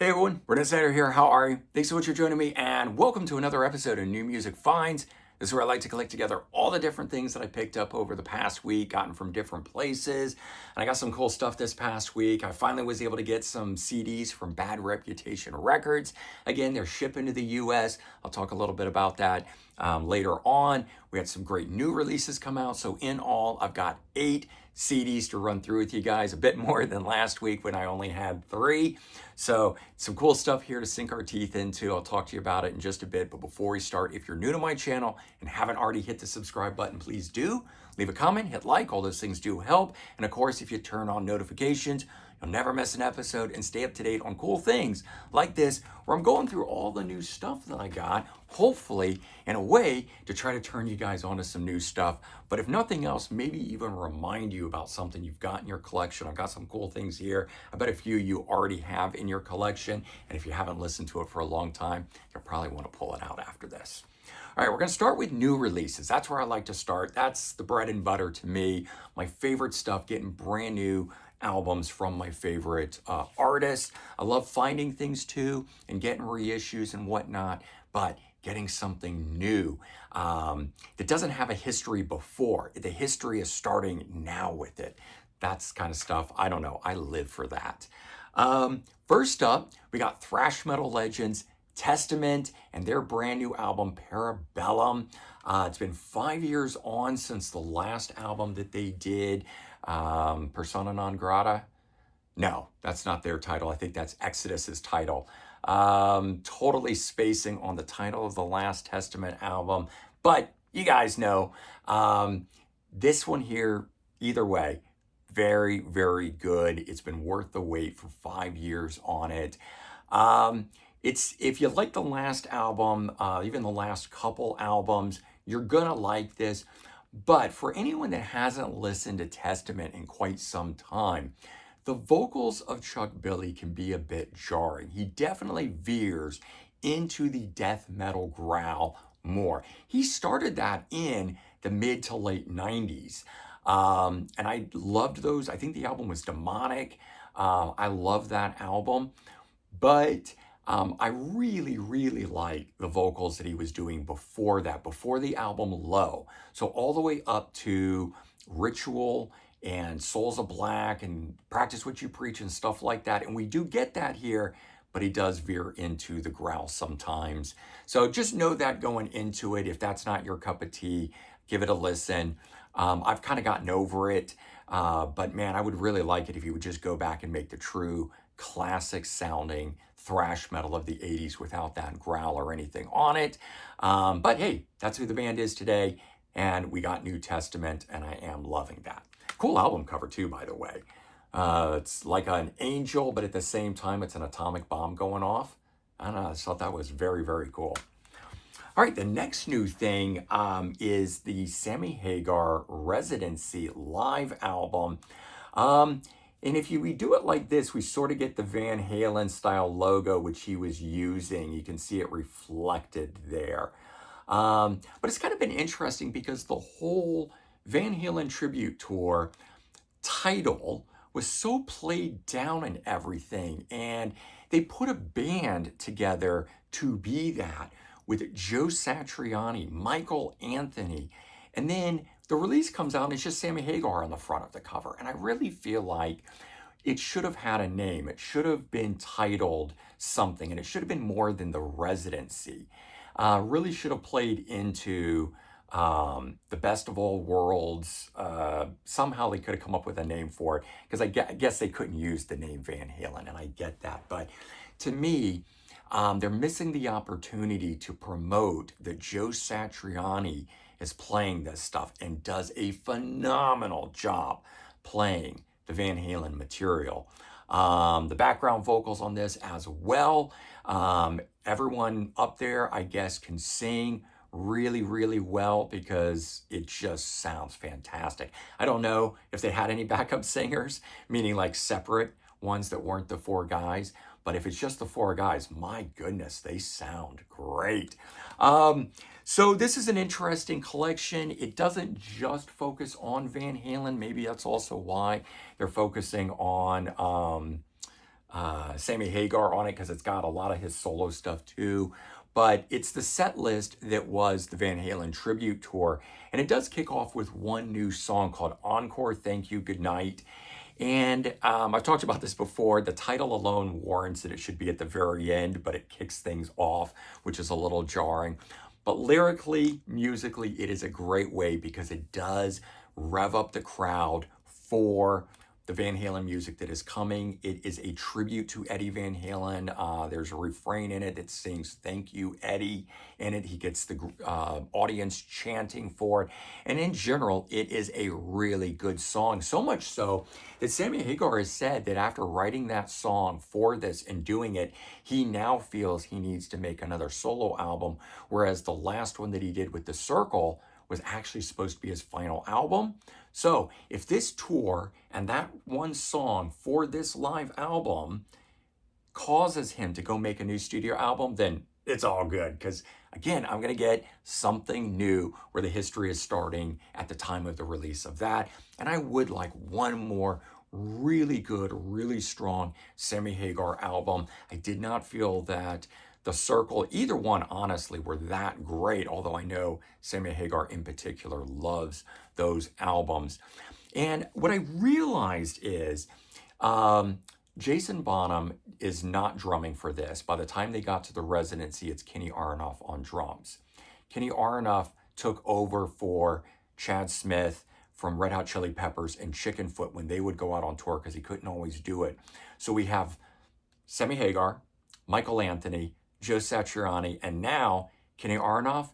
Hey everyone, Brennan Snyder here. How are you? Thanks so much for joining me, and welcome to another episode of New Music Finds. This is where I like to collect together all the different things that I picked up over the past week, gotten from different places. And I got some cool stuff this past week. I finally was able to get some CDs from Bad Reputation Records. Again, they're shipping to the US. I'll talk a little bit about that later on. We had some great new releases come out. So in all, I've got 8 CDs to run through with you guys, a bit more than last week when I only had 3. So some cool stuff here to sink our teeth into. I'll talk to you about it in just a bit. But before we start, if you're new to my channel and haven't already hit the subscribe button, please do. Leave a comment, hit like, all those things do help. And of course, if you turn on notifications, you'll never miss an episode and stay up to date on cool things like this, where I'm going through all the new stuff that I got, hopefully in a way to try to turn you guys onto some new stuff. But if nothing else, maybe even remind you about something you've got in your collection. I've got some cool things here. I bet a few you already have in your collection. And if you haven't listened to it for a long time, you'll probably want to pull it out after this. All right, we're going to start with new releases. That's where I like to start. That's the bread and butter to me. My favorite stuff, getting brand new albums from my favorite artists. I love finding things too and getting reissues and whatnot, but getting something new that doesn't have a history before. The history is starting now with it. That's kind of stuff, I don't know, I live for that. First up, we got thrash metal legends Testament and their brand new album Parabellum. It's been 5 years on since the last album that they did, Persona Non Grata. No, that's not their title. I think that's Exodus's title. Totally spacing on the title of the last Testament album, but you guys know this one here, either way, very, very good. It's been worth the wait for 5 years on it. It's, if you like the last album, even the last couple albums, you're gonna like this. But for anyone that hasn't listened to Testament in quite some time, the vocals of Chuck Billy can be a bit jarring. He definitely veers into the death metal growl more. He started that in the mid to late 90s. And I loved those. I think the album was Demonic. I love that album. But I really, really like the vocals that he was doing before that, before the album Low. So all the way up to Ritual and Souls of Black and Practice What You Preach and stuff like that. And we do get that here, but he does veer into the growl sometimes. So just know that going into it. If that's not your cup of tea, give it a listen. I've kind of gotten over it, but man, I would really like it if you would just go back and make the true classic sounding thrash metal of the 80s without that growl or anything on it. But hey, that's who the band is today. And we got New Testament, and I am loving that. Cool album cover too, by the way. It's like an angel, but at the same time, it's an atomic bomb going off. I don't know, I just thought that was very, very cool. All right, the next new thing is the Sammy Hagar Residency live album. And if we do it like this, we sort of get the Van Halen style logo, which he was using. You can see it reflected there. But it's kind of been interesting because the whole Van Halen tribute tour title was so played down and everything. And they put a band together to be that with Joe Satriani, Michael Anthony, and then the release comes out and it's just Sammy Hagar on the front of the cover. And I really feel like it should have had a name. It should have been titled something, and it should have been more than the Residency. Really should have played into the best of all worlds. Somehow they could have come up with a name for it, because I guess they couldn't use the name Van Halen, and I get that. But to me, they're missing the opportunity to promote that Joe Satriani is playing this stuff and does a phenomenal job playing the Van Halen material. The background vocals on this as well. Everyone up there, I guess, can sing really, really well because it just sounds fantastic. I don't know if they had any backup singers, meaning like separate ones that weren't the 4 guys. But if it's just the 4 guys, my goodness, they sound great. So this is an interesting collection. It doesn't just focus on Van Halen. Maybe that's also why they're focusing on Sammy Hagar on it because it's got a lot of his solo stuff too. But it's the set list that was the Van Halen tribute tour. And it does kick off with one new song called Encore, Thank You, Good Night. And I've talked about this before. The title alone warrants that it should be at the very end, but it kicks things off, which is a little jarring. But lyrically, musically, it is a great way because it does rev up the crowd for the Van Halen music that is coming. It is a tribute to Eddie Van Halen. There's a refrain in it that sings "Thank you, Eddie." In it, he gets the audience chanting for it. And in general, it is a really good song. So much so that Sammy Hagar has said that after writing that song for this and doing it, he now feels he needs to make another solo album, whereas the last one that he did with The Circle was actually supposed to be his final album. So if this tour and that one song for this live album causes him to go make a new studio album, then it's all good. Because again, I'm going to get something new where the history is starting at the time of the release of that. And I would like one more really good, really strong Sammy Hagar album. I did not feel that The Circle, either one, honestly, were that great, although I know Sammy Hagar in particular loves those albums. And what I realized is Jason Bonham is not drumming for this. By the time they got to the residency, it's Kenny Aronoff on drums. Kenny Aronoff took over for Chad Smith from Red Hot Chili Peppers and Chickenfoot when they would go out on tour because he couldn't always do it. So we have Sammy Hagar, Michael Anthony, Joe Satriani, and now Kenny Aronoff.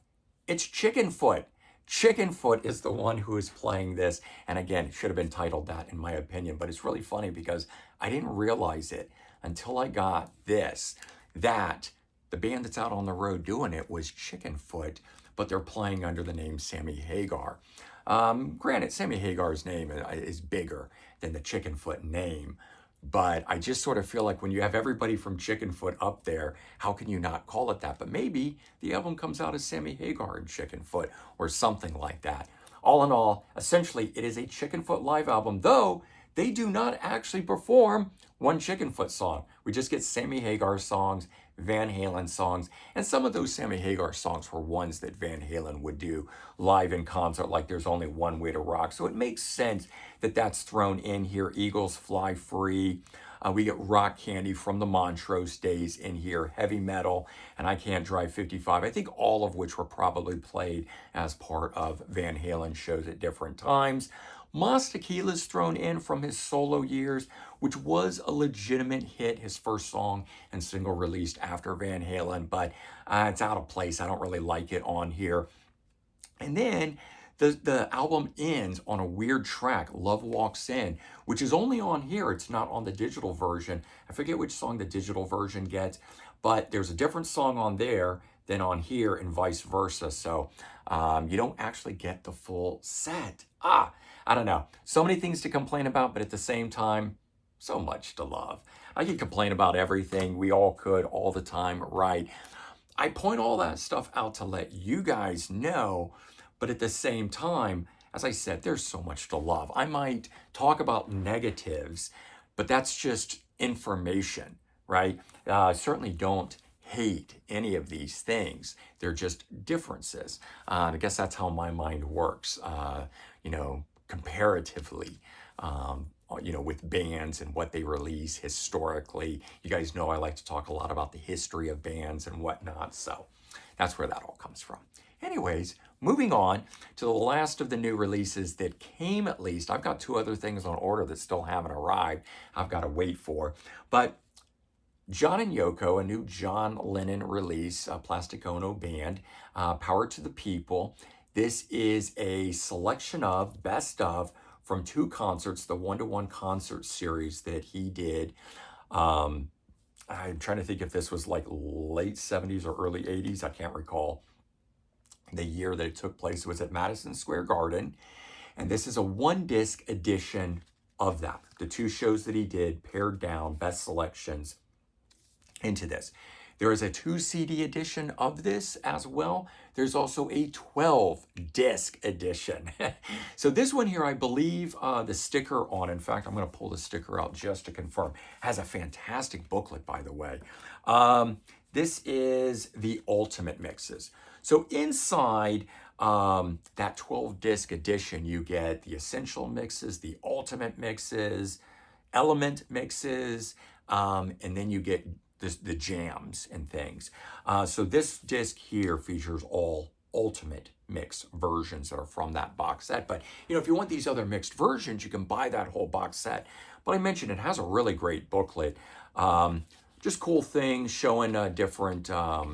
It's Chickenfoot. Chickenfoot is the one who is playing this. And again, it should have been titled that in my opinion, but it's really funny because I didn't realize it until I got this, that the band that's out on the road doing it was Chickenfoot, but they're playing under the name Sammy Hagar. Granted, Sammy Hagar's name is bigger than the Chickenfoot name, but I just sort of feel like when you have everybody from Chickenfoot up there, how can you not call it that? But maybe the album comes out as Sammy Hagar and Chickenfoot or something like that. All in all, essentially, it is a Chickenfoot live album, though they do not actually perform one Chickenfoot song. We just get Sammy Hagar songs, Van Halen songs, and some of those Sammy Hagar songs were ones that Van Halen would do live in concert, like There's Only One Way to Rock. So it makes sense that that's thrown in here. Eagles Fly Free. We get Rock Candy from the Montrose days in here, heavy metal, and I Can't Drive 55. I think all of which were probably played as part of Van Halen shows at different times. Mas Tequila's thrown in from his solo years, which was a legitimate hit, his first song and single released after Van Halen, but it's out of place. I don't really like it on here. And then the album ends on a weird track, Love Walks In, which is only on here. It's not on the digital version. I forget which song the digital version gets, but there's a different song on there than on here and vice versa. So you don't actually get the full set. I don't know. So many things to complain about, but at the same time, so much to love. I could complain about everything. We all could all the time, right? I point all that stuff out to let you guys know, but at the same time, as I said, there's so much to love. I might talk about negatives, but that's just information, right? Certainly don't hate any of these things. They're just differences. I guess that's how my mind works, comparatively, with bands and what they release historically. You guys know I like to talk a lot about the history of bands and whatnot, so that's where that all comes from. Anyways, moving on to the last of the new releases that came at least. I've got two other things on order that still haven't arrived. I've got to wait for. But John and Yoko, a new John Lennon release, Plastic Ono Band, Power to the People. This is a selection of, best of, from two concerts, the one-to-one concert series that he did. I'm trying to think if this was like late 70s or early 80s. I can't recall the year that it took place. It was at Madison Square Garden. And this is a one-disc edition of that. The two shows that he did, pared down, best selections. into this. There is a 2 CD edition of this as well. There's also a 12 disc edition. So this one here, I believe the sticker on, in fact, I'm going to pull the sticker out just to confirm, has a fantastic booklet, by the way. This is the Ultimate Mixes. So inside that 12 disc edition, you get the Essential Mixes, the Ultimate Mixes, Element Mixes, and then you get the jams and things. So this disc here features all Ultimate Mix versions that are from that box set. But if you want these other mixed versions, you can buy that whole box set. But I mentioned it has a really great booklet. Just cool things showing different, I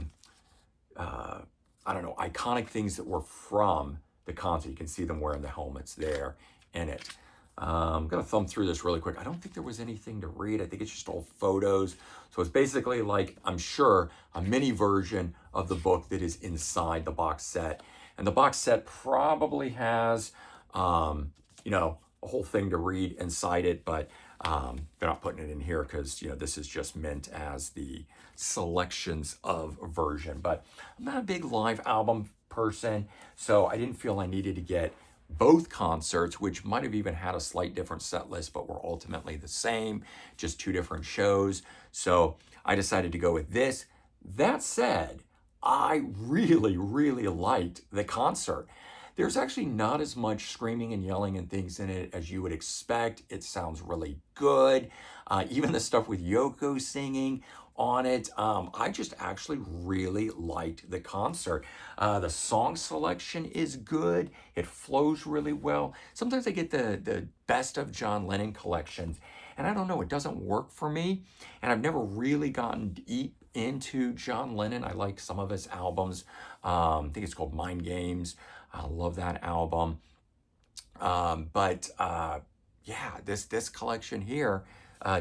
don't know, iconic things that were from the concert. You can see them wearing the helmets there in it. I'm going to thumb through this really quick. I don't think there was anything to read. I think it's just all photos. So it's basically like, I'm sure, a mini version of the book that is inside the box set. And the box set probably has, a whole thing to read inside it, but they're not putting it in here because, this is just meant as the selections of version. But I'm not a big live album person, so I didn't feel I needed to get both concerts, which might have even had a slight different set list, but were ultimately the same, just 2 different shows. So I decided to go with this. That said, I really, really liked the concert. There's actually not as much screaming and yelling and things in it as you would expect. It sounds really good. Even the stuff with Yoko singing on it. I just actually really liked the concert. The song selection is good. It flows really well. Sometimes I get the best of John Lennon collections, and I don't know, it doesn't work for me. And I've never really gotten deep into John Lennon. I like some of his albums. I think it's called Mind Games. I love that album. This collection here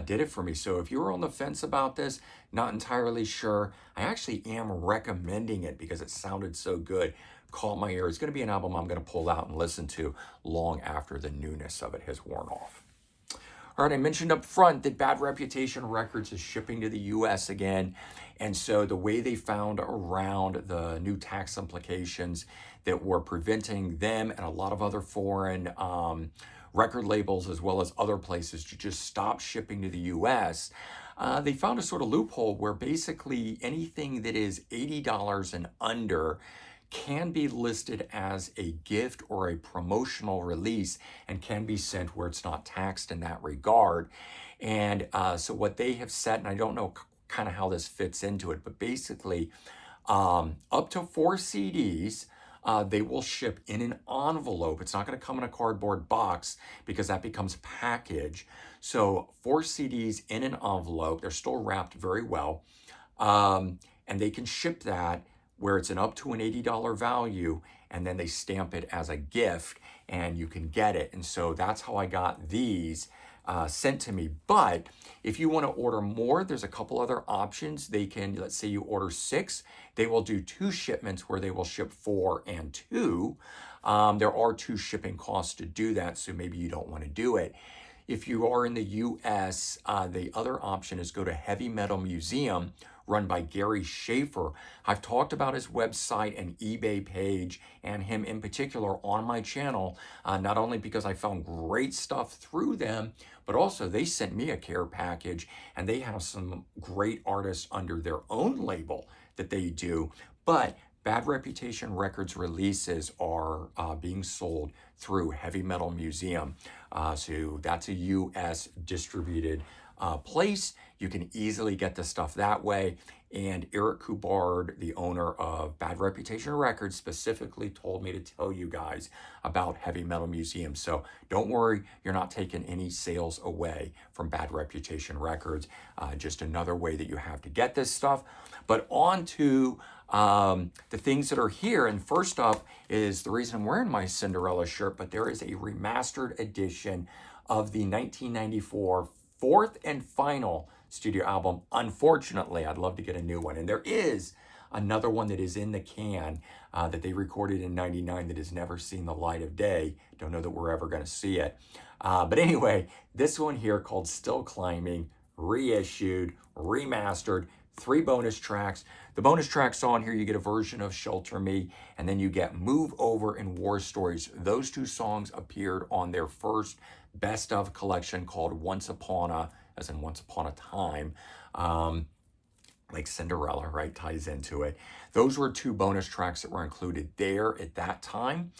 did it for me. So if you were on the fence about this, not entirely sure, I actually am recommending it because it sounded so good. Caught my ear. It's going to be an album I'm going to pull out and listen to long after the newness of it has worn off. All right, I mentioned up front that Bad Reputation Records is shipping to the US again. And so the way they found around the new tax implications that were preventing them and a lot of other foreign record labels as well as other places to just stop shipping to the US, they found a sort of loophole where basically anything that is $80 and under can be listed as a gift or a promotional release and can be sent where it's not taxed in that regard. And so what they have said, and I don't know kind of how this fits into it, but basically up to 4 CDs, they will ship in an envelope. It's not going to come in a cardboard box because that becomes package. So 4 CDs in an envelope, they're still wrapped very well. And they can ship that where it's up to an $80 value, and then they stamp it as a gift and you can get it. And so that's how I got these sent to me. But if you want to order more, there's a couple other options. They can, let's say you order 6, they will do 2 shipments where they will ship 4 and 2. There are 2 shipping costs to do that, so maybe you don't want to do it. If you are in the US, the other option is go to Heavy Metal Museum, run by Gary Schaefer. I've talked about his website and eBay page and him in particular on my channel, not only because I found great stuff through them, but also they sent me a care package and they have some great artists under their own label that they do. But Bad Reputation Records releases are being sold through Heavy Metal Museum. So that's a US distributed place. You can easily get the stuff that way. And Eric Kubard, the owner of Bad Reputation Records, specifically told me to tell you guys about Heavy Metal Museum. So don't worry, you're not taking any sales away from Bad Reputation Records. Just another way that you have to get this stuff. But on to the things that are here. And first up is the reason I'm wearing my Cinderella shirt, but there is a remastered edition of the 1994 fourth and final studio album. Unfortunately, I'd love to get a new one. And there is another one that is in the can that they recorded in 99 that has never seen the light of day. Don't know that we're ever going to see it. But anyway, this one here called Still Climbing, reissued, remastered, 3 bonus tracks. The bonus tracks on here, you get a version of Shelter Me, and then you get Move Over and War Stories. Those 2 songs appeared on their first best of collection called Once Upon a, as in Once Upon a Time. Like Cinderella, right, ties into it. Those were 2 bonus tracks that were included there at that time.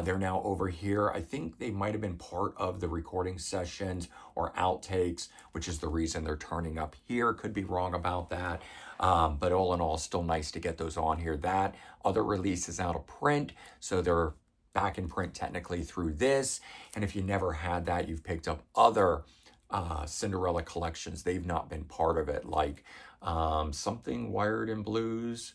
They're now over here. I think they might have been part of the recording sessions or outtakes, which is the reason they're turning up here. Could be wrong about that. But all in all, still nice to get those on here. That other release is out of print, so they're back in print technically through this. And if you never had that, you've picked up other Cinderella collections. They've not been part of it, like something Wired in Blues.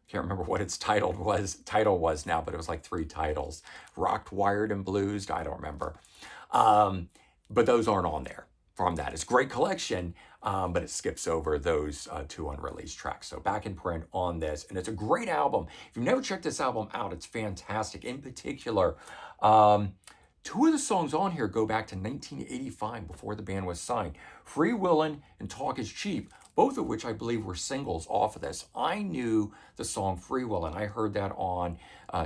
Can't remember what its title was now, but it was like 3 titles. Rocked, Wired, and Blues. I don't remember. But those aren't on there from that. It's a great collection, but it skips over those 2 unreleased tracks. So back in print on this, and it's a great album. If you've never checked this album out, it's fantastic. In particular, 2 of the songs on here go back to 1985, before the band was signed. Free Willin' and Talk Is Cheap, both of which I believe were singles off of this. I knew the song Free Willin'. I heard that on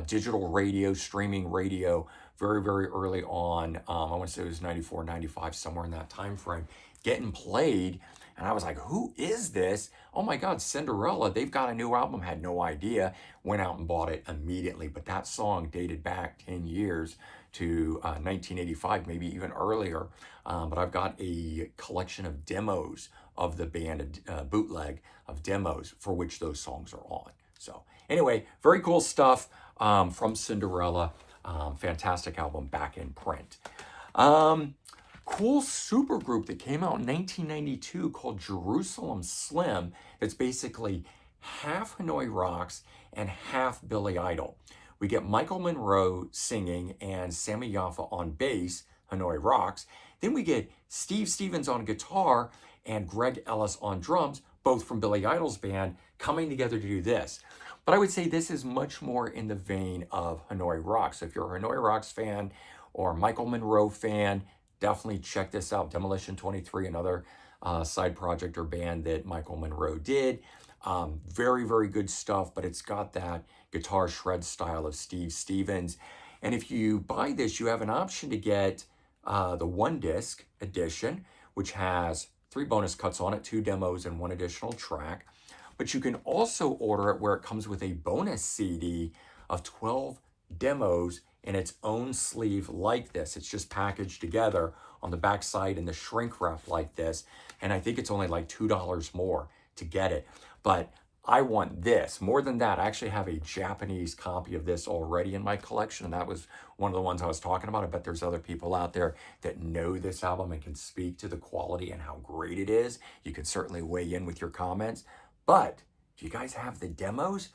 digital radio, streaming radio, very, very early on. I want to say it was 94, 95, somewhere in that time frame, getting played. And I was like, who is this? Oh my God, Cinderella. They've got a new album. Had no idea. Went out and bought it immediately. But that song dated back 10 years to 1985, maybe even earlier. But I've got a collection of demos of the band, a bootleg of demos for which those songs are on. So anyway, very cool stuff from Cinderella. Fantastic album, back in print. Cool supergroup that came out in 1992 called Jerusalem Slim. It's basically half Hanoi Rocks and half Billy Idol. We get Michael Monroe singing and Sammy Hagar on bass, Hanoi Rocks. Then we get Steve Stevens on guitar and Greg Ellis on drums, both from Billy Idol's band, coming together to do this. But I would say this is much more in the vein of Hanoi Rocks. So if you're a Hanoi Rocks fan or Michael Monroe fan, definitely check this out. Demolition 23, another side project or band that Michael Monroe did. Very, very good stuff, but it's got that guitar shred style of Steve Stevens. And if you buy this, you have an option to get the 1-disc edition, which has 3 bonus cuts on it, 2 demos and 1 additional track. But you can also order it where it comes with a bonus CD of 12 demos in its own sleeve like this. It's just packaged together on the back side in the shrink wrap like this. And I think it's only like $2 more to get it. But I want this. More than that, I actually have a Japanese copy of this already in my collection. And that was one of the ones I was talking about. I bet there's other people out there that know this album and can speak to the quality and how great it is. You can certainly weigh in with your comments. But do you guys have the demos?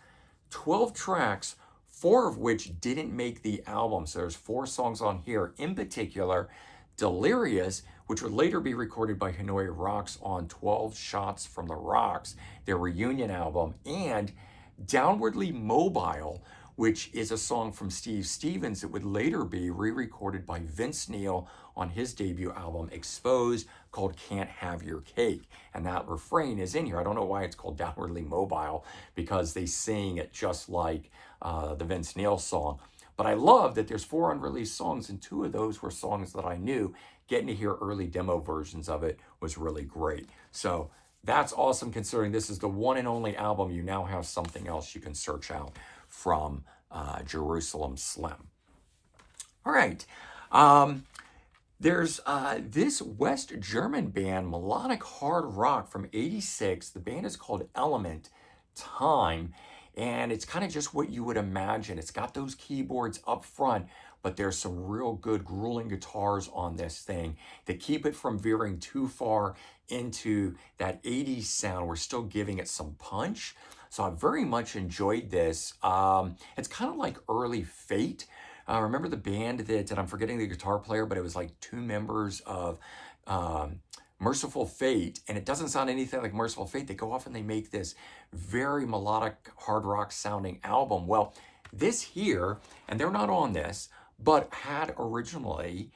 12 tracks, 4 of which didn't make the album. So there's 4 songs on here. In particular, Delirious, which would later be recorded by Hanoi Rocks on 12 Shots from the Rocks, their reunion album, and Downwardly Mobile, which is a song from Steve Stevens that would later be re-recorded by Vince Neil on his debut album, Exposed, called Can't Have Your Cake. And that refrain is in here. I don't know why it's called Downwardly Mobile, because they sing it just like the Vince Neil song. But I love that there's 4 unreleased songs, and 2 of those were songs that I knew. Getting to hear early demo versions of it was really great. So that's awesome, considering this is the one and only album. You now have something else you can search out from Jerusalem Slim. All right. There's this West German band, melodic hard rock from '86. The band is called Element Time. And it's kind of just what you would imagine. It's got those keyboards up front, but there's some real good grueling guitars on this thing that keep it from veering too far into that 80s sound. We're still giving it some punch. So I very much enjoyed this. It's kind of like early Fate. Remember the band that I'm forgetting the guitar player, but it was like 2 members of Merciful Fate, and it doesn't sound anything like Merciful Fate. They go off and they make this very melodic hard rock sounding album. Well, this here, and they're not on this, but had originally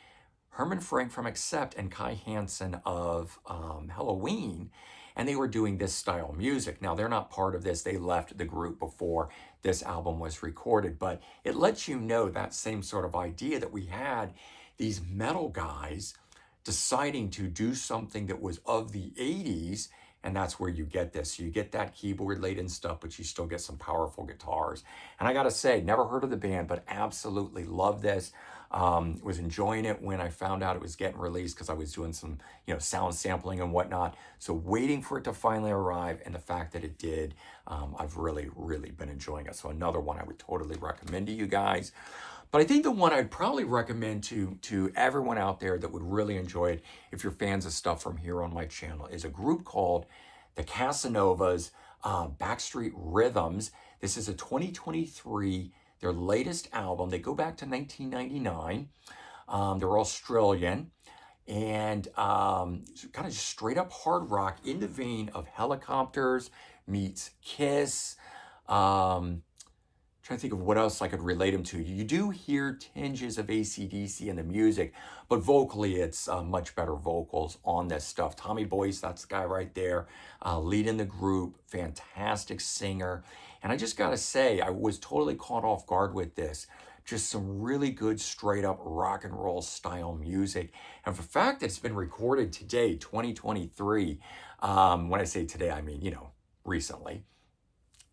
Herman Frank from Accept and Kai Hansen of Halloween, and they were doing this style music. Now, they're not part of this. They left the group before this album was recorded, but it lets you know that same sort of idea that we had these metal guys deciding to do something that was of the 80s, and that's where you get this. You get that keyboard-laden stuff, but you still get some powerful guitars. And I gotta say, never heard of the band, but absolutely love this. Was enjoying it when I found out it was getting released because I was doing some, sound sampling and whatnot. So waiting for it to finally arrive, and the fact that it did, I've really, really been enjoying it. So another one I would totally recommend to you guys. But I think the one I'd probably recommend to everyone out there that would really enjoy it, if you're fans of stuff from here on my channel, is a group called the Casanovas, Backstreet Rhythms. This is a 2023, their latest album. They go back to 1999. They're Australian, and kind of just straight up hard rock in the vein of Helicopters meets Kiss. Trying to think of what else I could relate them to. You do hear tinges of AC/DC in the music, but vocally it's much better vocals on this stuff. Tommy Boyce, that's the guy right there, leading the group, fantastic singer. And I just gotta say, I was totally caught off guard with this. Just some really good straight up rock and roll style music. And for the fact that it's been recorded today, 2023, when I say today, I mean, recently.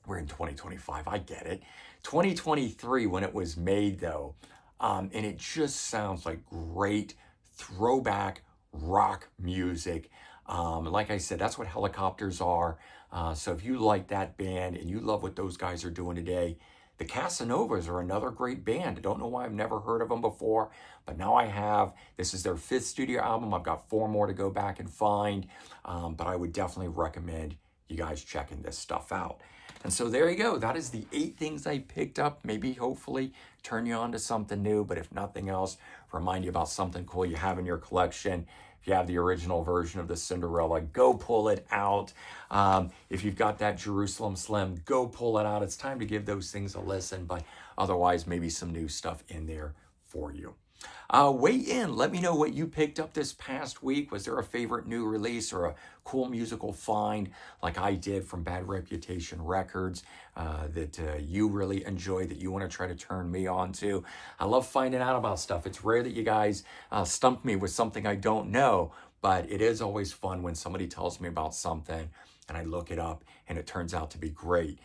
We're in 2025, I get it. 2023 when it was made though, and it just sounds like great throwback rock music. Like I said, that's what Helicopters are. So if you like that band and you love what those guys are doing today, the Casanovas are another great band. I don't know why I've never heard of them before, but now I have. This is their 5th studio album. I've got 4 more to go back and find, but I would definitely recommend you guys checking this stuff out. And so there you go. That is the 8 things I picked up. Maybe, hopefully, turn you on to something new. But if nothing else, remind you about something cool you have in your collection. If you have the original version of the Cinderella, go pull it out. If you've got that Jerusalem Slim, go pull it out. It's time to give those things a listen. But otherwise, maybe some new stuff in there for you. Weigh in. Let me know what you picked up this past week. Was there a favorite new release or a cool musical find like I did from Bad Reputation Records that you really enjoyed, that you want to try to turn me on to? I love finding out about stuff. It's rare that you guys stump me with something I don't know, but it is always fun when somebody tells me about something and I look it up and it turns out to be great.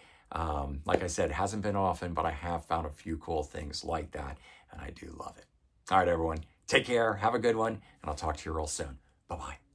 Like I said, it hasn't been often, but I have found a few cool things like that, and I do love it. All right, everyone, take care, have a good one, and I'll talk to you real soon. Bye-bye.